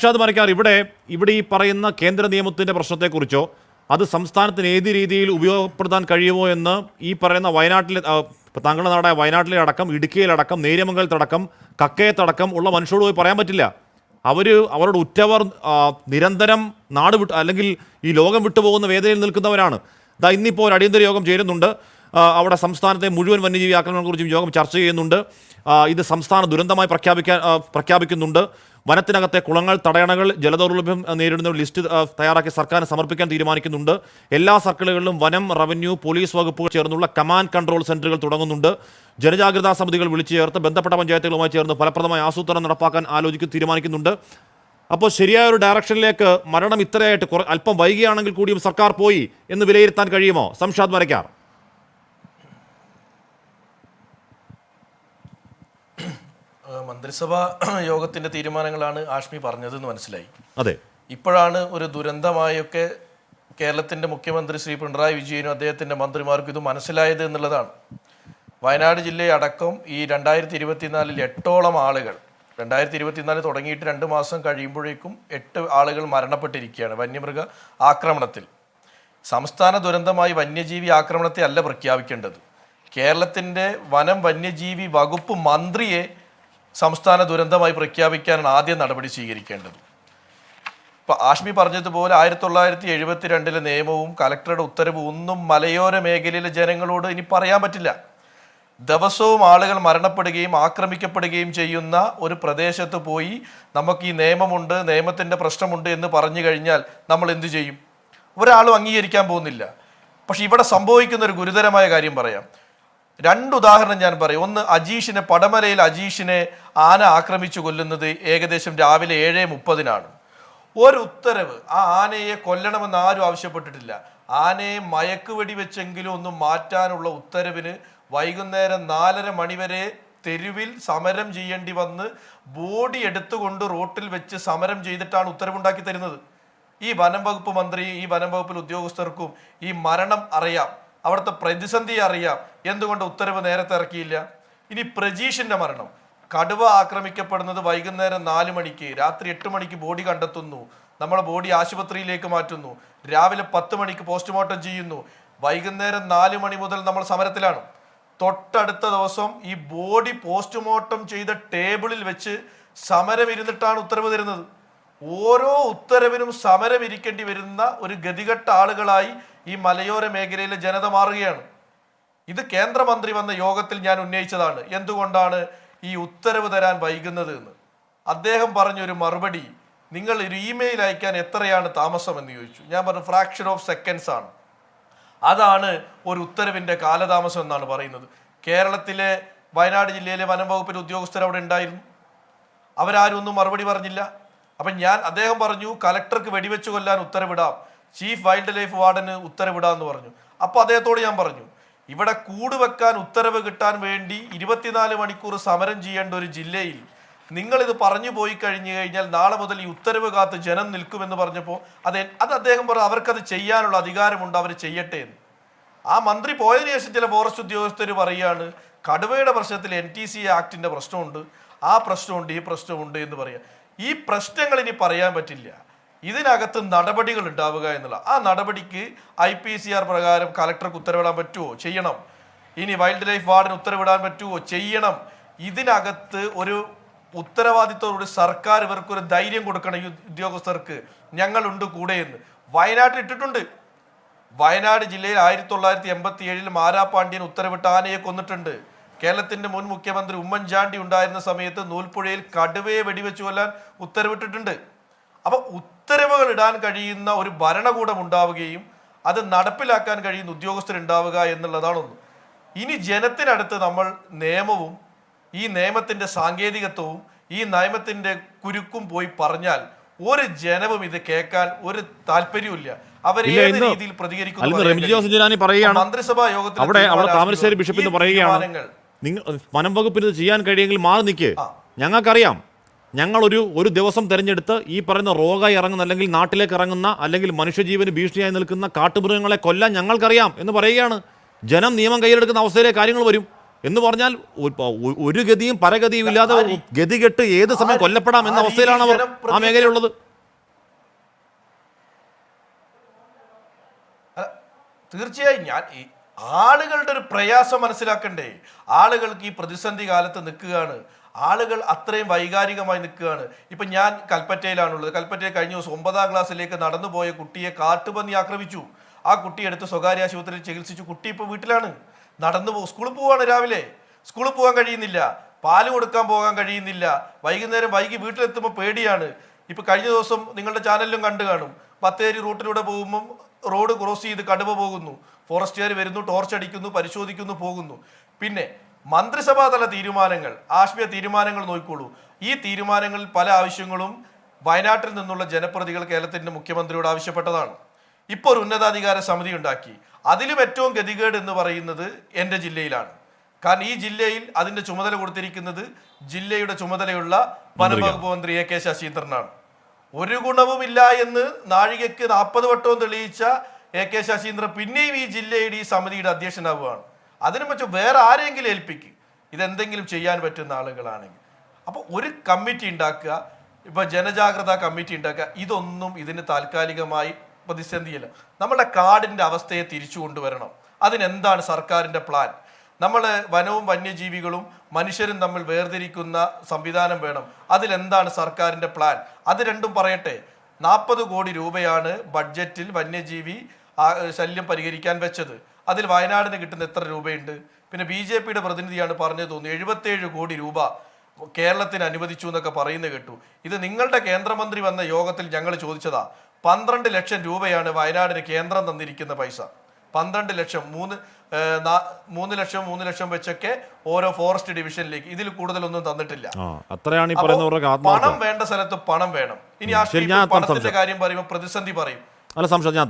ഷാദ് മരക്കാർ ഇവിടെ ഈ പറയുന്ന കേന്ദ്ര നിയമത്തിന്റെ പ്രശ്നത്തെക്കുറിച്ചോ അത് സംസ്ഥാനത്തിന് ഏത് രീതിയിൽ ഉപയോഗപ്പെടുത്താൻ കഴിയുമോ എന്ന് ഈ പറയുന്ന വയനാട്ടിലെ താങ്കളുടെ നാടായ വയനാട്ടിലെ അടക്കം ഇടുക്കിയിലടക്കം നേര്യമംഗലത്തടക്കം കക്കയത്തടക്കം ഉള്ള മനുഷ്യരോട് പോയി പറയാൻ പറ്റില്ല. അവരുടെ ഉറ്റവർ നിരന്തരം നാട് വിട്ട് അല്ലെങ്കിൽ ഈ ലോകം വിട്ടുപോകുന്ന വേദനയിൽ നിൽക്കുന്നവരാണ്. ഇന്നിപ്പോൾ ഒരു അടിയന്തര യോഗം ചേരുന്നുണ്ട്. അവിടെ സംസ്ഥാനത്തെ മുഴുവൻ വന്യജീവി ആക്രമണങ്ങളെക്കുറിച്ചും യോഗം ചർച്ച ചെയ്യുന്നുണ്ട്. ഇത് സംസ്ഥാന ദുരന്തമായി പ്രഖ്യാപിക്കുന്നുണ്ട്. വനത്തിനകത്തെ കുളങ്ങൾ, തടയണകൾ, ജലദൗർലഭ്യം നേരിടുന്ന ഒരു ലിസ്റ്റ് തയ്യാറാക്കി സർക്കാരിന് സമർപ്പിക്കാൻ തീരുമാനിക്കുന്നുണ്ട്. എല്ലാ സർക്കിളുകളിലും വനം, റവന്യൂ, പോലീസ് വകുപ്പുകൾ ചേർന്നുള്ള കമാൻഡ് കൺട്രോൾ സെന്ററുകൾ തുടങ്ങുന്നുണ്ട്. ജനജാഗ്രതാ സമിതികൾ വിളിച്ചു ചേർത്ത് ബന്ധപ്പെട്ട പഞ്ചായത്തുകളുമായി ചേർന്ന് ഫലപ്രദമായ ആസൂത്രണം നടപ്പാക്കാൻ തീരുമാനിക്കുന്നുണ്ട്. അപ്പോൾ ശരിയായ ഒരു ഡയറക്ഷനിലേക്ക് മരണം ഇത്രയായിട്ട് അല്പം വൈകിയാണെങ്കിൽ കൂടിയും സർക്കാർ പോയി എന്ന് വിലയിരുത്താൻ കഴിയുമോ? സംഷാദ് മരക്കാർ. മന്ത്രിസഭാ യോഗത്തിന്റെ തീരുമാനങ്ങളാണ് ആഷ്മി പറഞ്ഞതെന്ന് മനസ്സിലായി. അതെ, ഇപ്പോഴാണ് ഒരു ദുരന്തമായൊക്കെ കേരളത്തിന്റെ മുഖ്യമന്ത്രി ശ്രീ പിണറായി വിജയനും അദ്ദേഹത്തിന്റെ മന്ത്രിമാർക്കും ഇത് മനസ്സിലായത് എന്നുള്ളതാണ്. വയനാട് ജില്ലയടക്കം ഈ 2024 8ഓളം ആളുകൾ 2024 തുടങ്ങിയിട്ട് 2 മാസം കഴിയുമ്പോഴേക്കും 8 ആളുകൾ മരണപ്പെട്ടിരിക്കുകയാണ് വന്യമൃഗ ആക്രമണത്തിൽ. സംസ്ഥാന ദുരന്തമായി വന്യജീവി ആക്രമണത്തെ അല്ല പ്രഖ്യാപിക്കേണ്ടത്. കേരളത്തിന്റെ വനം വന്യജീവി വകുപ്പ് മന്ത്രിയെ സംസ്ഥാന ദുരന്തമായി പ്രഖ്യാപിക്കാനാണ് ആദ്യം നടപടി സ്വീകരിക്കേണ്ടത്. ഇപ്പം ആഷ്മി പറഞ്ഞതുപോലെ 1972 നിയമവും കലക്ടറുടെ ഉത്തരവും ഒന്നും മലയോര മേഖലയിലെ ജനങ്ങളോട് ഇനി പറയാൻ പറ്റില്ല. ദിവസവും ആളുകൾ മരണപ്പെടുകയും ആക്രമിക്കപ്പെടുകയും ചെയ്യുന്ന ഒരു പ്രദേശത്ത് പോയി നമുക്ക് ഈ നിയമമുണ്ട്, നിയമത്തിൻ്റെ പ്രശ്നമുണ്ട് എന്ന് പറഞ്ഞു കഴിഞ്ഞാൽ നമ്മൾ എന്തു ചെയ്യും? ഒരാളും അംഗീകരിക്കാൻ പോകുന്നില്ല. പക്ഷെ ഇവിടെ സംഭവിക്കുന്ന ഒരു ഗുരുതരമായ കാര്യം പറയാം. 2 ഉദാഹരണം ഞാൻ പറയും. ഒന്ന്, പടമലയിൽ അജീഷിനെ ആന ആക്രമിച്ചു കൊല്ലുന്നത് ഏകദേശം രാവിലെ 7:30 ഒരു ഉത്തരവ്, ആ ആനയെ കൊല്ലണമെന്ന് ആരും ആവശ്യപ്പെട്ടിട്ടില്ല. ആനയെ മയക്കുവെടി വെച്ചെങ്കിലും ഒന്ന് മാറ്റാനുള്ള ഉത്തരവിന് വൈകുന്നേരം 4:30 മണി വരെ തെരുവിൽ സമരം ചെയ്യേണ്ടി വന്ന് ബോഡി എടുത്തുകൊണ്ട് റോട്ടിൽ വെച്ച് സമരം ചെയ്തിട്ടാണ് ഉത്തരവുണ്ടാക്കി തരുന്നത്. ഈ വനം വകുപ്പ് മന്ത്രി, ഈ വനം വകുപ്പിൽ ഉദ്യോഗസ്ഥർക്കും ഈ മരണം അറിയാം, അവിടുത്തെ പ്രതിസന്ധി അറിയാം. എന്തുകൊണ്ട് ഉത്തരവ് നേരത്തെ ഇറക്കിയില്ല? ഇനി പ്രജീഷിന്റെ മരണം, കടുവ ആക്രമിക്കപ്പെടുന്നത് വൈകുന്നേരം 4 മണിക്ക്, രാത്രി 8 മണിക്ക് ബോഡി കണ്ടെത്തുന്നു, നമ്മളെ ബോഡി ആശുപത്രിയിലേക്ക് മാറ്റുന്നു, രാവിലെ 10 മണിക്ക് പോസ്റ്റ്മോർട്ടം ചെയ്യുന്നു, വൈകുന്നേരം 4 മണി മുതൽ നമ്മൾ സമരത്തിലാണ്. തൊട്ടടുത്ത ദിവസം ഈ ബോഡി പോസ്റ്റ്മോർട്ടം ചെയ്ത ടേബിളിൽ വെച്ച് സമരം ഇരുന്നിട്ടാണ് ഉത്തരവ് തരുന്നത്. ഓരോ ഉത്തരവിനും സമരം ഇരിക്കേണ്ടി വരുന്ന ഒരു ഗതികെട്ട ആളുകളായി ഈ മലയോര മേഖലയിലെ ജനത മാറുകയാണ്. ഇത് കേന്ദ്രമന്ത്രി വന്ന യോഗത്തിൽ ഞാൻ ഉന്നയിച്ചതാണ്. എന്തുകൊണ്ടാണ് ഈ ഉത്തരവ് തരാൻ വൈകുന്നത് എന്ന്. അദ്ദേഹം പറഞ്ഞൊരു മറുപടി, നിങ്ങൾ ഒരു ഇമെയിൽ അയക്കാൻ എത്രയാണ് താമസം എന്ന് ചോദിച്ചു. ഞാൻ പറഞ്ഞു ഫ്രാക്ഷൻ ഓഫ് സെക്കൻഡ്സ് ആണ്. അതാണ് ഒരു ഉത്തരവിന്റെ കാലതാമസം എന്നാണ് പറയുന്നത്. കേരളത്തിലെ വയനാട് ജില്ലയിലെ വനം വകുപ്പിലെ ഉദ്യോഗസ്ഥർ അവിടെ ഉണ്ടായിരുന്നു. അവരാരും ഒന്നും മറുപടി പറഞ്ഞില്ല. അപ്പം അദ്ദേഹം പറഞ്ഞു കലക്ടർക്ക് വെടിവെച്ച് കൊല്ലാൻ ഉത്തരവിടാം, ചീഫ് വൈൽഡ് ലൈഫ് വാർഡന് ഉത്തരവിടാന്ന് പറഞ്ഞു. അപ്പോൾ അദ്ദേഹത്തോട് ഞാൻ പറഞ്ഞു, ഇവിടെ കൂട് വെക്കാൻ ഉത്തരവ് കിട്ടാൻ വേണ്ടി 24 മണിക്കൂർ സമരം ചെയ്യേണ്ട ഒരു ജില്ലയിൽ നിങ്ങളിത് പറഞ്ഞു പോയി കഴിഞ്ഞു കഴിഞ്ഞാൽ നാളെ മുതൽ ഈ ഉത്തരവ് കാത്ത് ജനം നിൽക്കുമെന്ന് പറഞ്ഞപ്പോൾ അത് അദ്ദേഹം പറഞ്ഞു അവർക്കത് ചെയ്യാനുള്ള അധികാരമുണ്ട്, അവർ ചെയ്യട്ടെ എന്ന്. ആ മന്ത്രി പോയതിനു ശേഷം ചില ഫോറസ്റ്റ് ഉദ്യോഗസ്ഥർ പറയുകയാണ് കടുവയുടെ പ്രശ്നത്തിൽ NTC ആക്ടിൻ്റെ പ്രശ്നമുണ്ട്, ആ പ്രശ്നമുണ്ട്, ഈ പ്രശ്നമുണ്ട് എന്ന് പറയാം. ഈ പ്രശ്നങ്ങൾ ഇനി പറയാൻ പറ്റില്ല. ഇതിനകത്ത് നടപടികൾ ഉണ്ടാവുക എന്നുള്ള ആ നടപടിക്ക് IPCR പ്രകാരം കലക്ടർക്ക് ഉത്തരവിടാൻ പറ്റുമോ? ചെയ്യണം. ഇനി വൈൽഡ് ലൈഫ് വാർഡിന് ഉത്തരവിടാൻ പറ്റുമോ? ചെയ്യണം. ഇതിനകത്ത് ഒരു ഉത്തരവാദിത്തോടുകൂടി സർക്കാർ ഇവർക്കൊരു ധൈര്യം കൊടുക്കണം. ഈ ഉദ്യോഗസ്ഥർക്ക് ഞങ്ങളുണ്ട് കൂടെ എന്ന്. വയനാട്ടിൽ ഇട്ടിട്ടുണ്ട്. വയനാട് ജില്ലയിൽ 1987 മാരാപ്പാണ്ഡ്യൻ ഉത്തരവിട്ട് ആനയെ കൊന്നിട്ടുണ്ട്. കേരളത്തിന്റെ മുൻ മുഖ്യമന്ത്രി ഉമ്മൻചാണ്ടി ഉണ്ടായിരുന്ന സമയത്ത് നൂൽപ്പുഴയിൽ കടുവയെ വെടിവെച്ചു കൊല്ലാൻ ഉത്തരവിട്ടിട്ടുണ്ട്. അപ്പൊ ഉത്തരവുകൾ ഇടാൻ കഴിയുന്ന ഒരു ഭരണകൂടം ഉണ്ടാവുകയും അത് നടപ്പിലാക്കാൻ കഴിയുന്ന ഉദ്യോഗസ്ഥരുണ്ടാവുക എന്നുള്ളതാണ് ഒന്ന്. ഇനി ജനത്തിനടുത്ത് നമ്മൾ നിയമവും ഈ നിയമത്തിന്റെ സാങ്കേതികത്വവും ഈ നിയമത്തിന്റെ കുരുക്കും പോയി പറഞ്ഞാൽ ഒരു ജനവും ഇത് കേൾക്കാൻ ഒരു താല്പര്യമില്ല. അവർ ഏത് രീതിയിൽ പ്രതികരിക്കുന്നു? മന്ത്രിസഭാ യോഗത്തിൽ താമരശ്ശേരി ബിഷപ്പ് എന്ന് പറയുകയാണ്, നിങ്ങൾ വനം വകുപ്പിന് ചെയ്യാൻ കഴിയുമെങ്കിൽ മാറി നിൽക്ക്. ഞങ്ങൾക്കറിയാം, ഞങ്ങൾ ഒരു ദിവസം തിരഞ്ഞെടുത്ത് ഈ പറയുന്ന റോഗായി ഇറങ്ങുന്ന അല്ലെങ്കിൽ നാട്ടിലേക്ക് ഇറങ്ങുന്ന അല്ലെങ്കിൽ മനുഷ്യജീവന് ഭീഷണിയായി നിൽക്കുന്ന കാട്ടുമൃഗങ്ങളെ കൊല്ലാൻ ഞങ്ങൾക്കറിയാം എന്ന് പറയുകയാണ്. ജനം നിയമം കയ്യിലെടുക്കുന്ന അവസ്ഥയിലെ കാര്യങ്ങൾ വരും. എന്ന് പറഞ്ഞാൽ ഒരു ഗതിയും പരഗതിയും ഇല്ലാതെ ഗതികെട്ട് ഏത് സമയം കൊല്ലപ്പെടാം എന്ന അവസ്ഥയിലാണ് അവർ ആ മേഖലയുള്ളത്. തീർച്ചയായും ഞാൻ ഈ ആളുകളുടെ ഒരു പ്രയാസം മനസ്സിലാക്കണ്ടേ. ആളുകൾക്ക് ഈ പ്രതിസന്ധി കാലത്ത് നിൽക്കുകയാണ്, ആളുകൾ അത്രയും വൈകാരികമായി നിൽക്കുകയാണ്. ഇപ്പം ഞാൻ കൽപ്പറ്റയിലാണുള്ളത്. കൽപ്പറ്റയിൽ കഴിഞ്ഞ ദിവസം 9ാം ക്ലാസ്സിലേക്ക് നടന്നു പോയ കുട്ടിയെ കാട്ടുപന്നി ആക്രമിച്ചു. ആ കുട്ടിയെ എടുത്ത് സ്വകാര്യ ആശുപത്രിയിൽ ചികിത്സിച്ചു. കുട്ടി ഇപ്പോൾ വീട്ടിലാണ്, സ്കൂളിൽ പോവാണ്. രാവിലെ സ്കൂളിൽ പോകാൻ കഴിയുന്നില്ല, പാല് കൊടുക്കാൻ പോകാൻ കഴിയുന്നില്ല, വൈകുന്നേരം വൈകി വീട്ടിലെത്തുമ്പോൾ പേടിയാണ്. ഇപ്പം കഴിഞ്ഞ ദിവസം നിങ്ങളുടെ ചാനലിലും കണ്ടു കാണും, ബത്തേരി റൂട്ടിലൂടെ പോകുമ്പം റോഡ് ക്രോസ് ചെയ്ത് കടുവ പോകുന്നു, ഫോറസ്റ്റുകാർ വരുന്നു, ടോർച്ച് അടിക്കുന്നു, പരിശോധിക്കുന്നു, പോകുന്നു. പിന്നെ മന്ത്രിസഭാതല തീരുമാനങ്ങൾ, ആശ്മീയ തീരുമാനങ്ങൾ നോക്കിക്കോളൂ. ഈ തീരുമാനങ്ങളിൽ പല ആവശ്യങ്ങളും വയനാട്ടിൽ നിന്നുള്ള ജനപ്രതികൾ കേരളത്തിൻ്റെ മുഖ്യമന്ത്രിയോട് ആവശ്യപ്പെട്ടതാണ്. ഇപ്പോൾ ഒരു ഉന്നതാധികാര സമിതി ഉണ്ടാക്കി. അതിലും ഏറ്റവും ഗതികേട് എന്ന് പറയുന്നത് എൻ്റെ ജില്ലയിലാണ്. കാരണം ഈ ജില്ലയിൽ അതിൻ്റെ ചുമതല കൊടുത്തിരിക്കുന്നത് ജില്ലയുടെ ചുമതലയുള്ള വനംവകുപ്പ് മന്ത്രി AK ശശീന്ദ്രനാണ്. ഒരു ഗുണവുമില്ല എന്ന് നാഴികയ്ക്ക് 40 വട്ടവും തെളിയിച്ച AK ശശീന്ദ്രൻ പിന്നെയും ഈ ജില്ലയുടെ ഈ സമിതിയുടെ അധ്യക്ഷനാവുകയാണ്. അതിനു വെച്ച് വേറെ ആരെങ്കിലും ഏൽപ്പിക്കുക, ഇതെന്തെങ്കിലും ചെയ്യാൻ പറ്റുന്ന ആളുകളാണെങ്കിൽ. അപ്പോൾ ഒരു കമ്മിറ്റി ഉണ്ടാക്കുക, ഇപ്പോൾ ജനജാഗ്രത കമ്മിറ്റി ഉണ്ടാക്കുക. ഇതൊന്നും ഇതിന് താൽക്കാലികമായി പ്രതിസന്ധിയില്ല. നമ്മുടെ കാടിൻ്റെ അവസ്ഥയെ തിരിച്ചു കൊണ്ടുവരണം. അതിനെന്താണ് സർക്കാരിൻ്റെ പ്ലാൻ? നമ്മൾ വനവും വന്യജീവികളും മനുഷ്യരും തമ്മിൽ വേർതിരിക്കുന്ന സംവിധാനം വേണം. അതിലെന്താണ് സർക്കാരിൻ്റെ പ്ലാൻ? അത് രണ്ടും പറയട്ടെ. 40 കോടി രൂപയാണ് ബഡ്ജറ്റിൽ വന്യജീവി ശല്യം പരിഹരിക്കാൻ വെച്ചത്. അതിൽ വയനാടിന് കിട്ടുന്ന എത്ര രൂപയുണ്ട്? പിന്നെ BJPയുടെ പ്രതിനിധിയാണ് പറഞ്ഞു തോന്നുന്നു 77 കോടി രൂപ കേരളത്തിന് അനുവദിച്ചു എന്നൊക്കെ പറയുന്നത് കേട്ടു. ഇത് നിങ്ങളുടെ കേന്ദ്രമന്ത്രി വന്ന യോഗത്തിൽ ഞങ്ങൾ ചോദിച്ചതാ. 12 ലക്ഷം രൂപയാണ് വയനാടിന് കേന്ദ്രം തന്നിരിക്കുന്ന പൈസ. 12 ലക്ഷം, 3 ലക്ഷം വെച്ചൊക്കെ ഓരോ ഫോറസ്റ്റ് ഡിവിഷനിലേക്ക്. ഇതിൽ കൂടുതലൊന്നും തന്നിട്ടില്ല. പണം വേണ്ട സ്ഥലത്ത് പണം വേണം. ഇനി ആ പണത്തിന്റെ കാര്യം പറയുമ്പോൾ പ്രതിസന്ധി പറയും. അല്ല, സംശയം ഞാൻ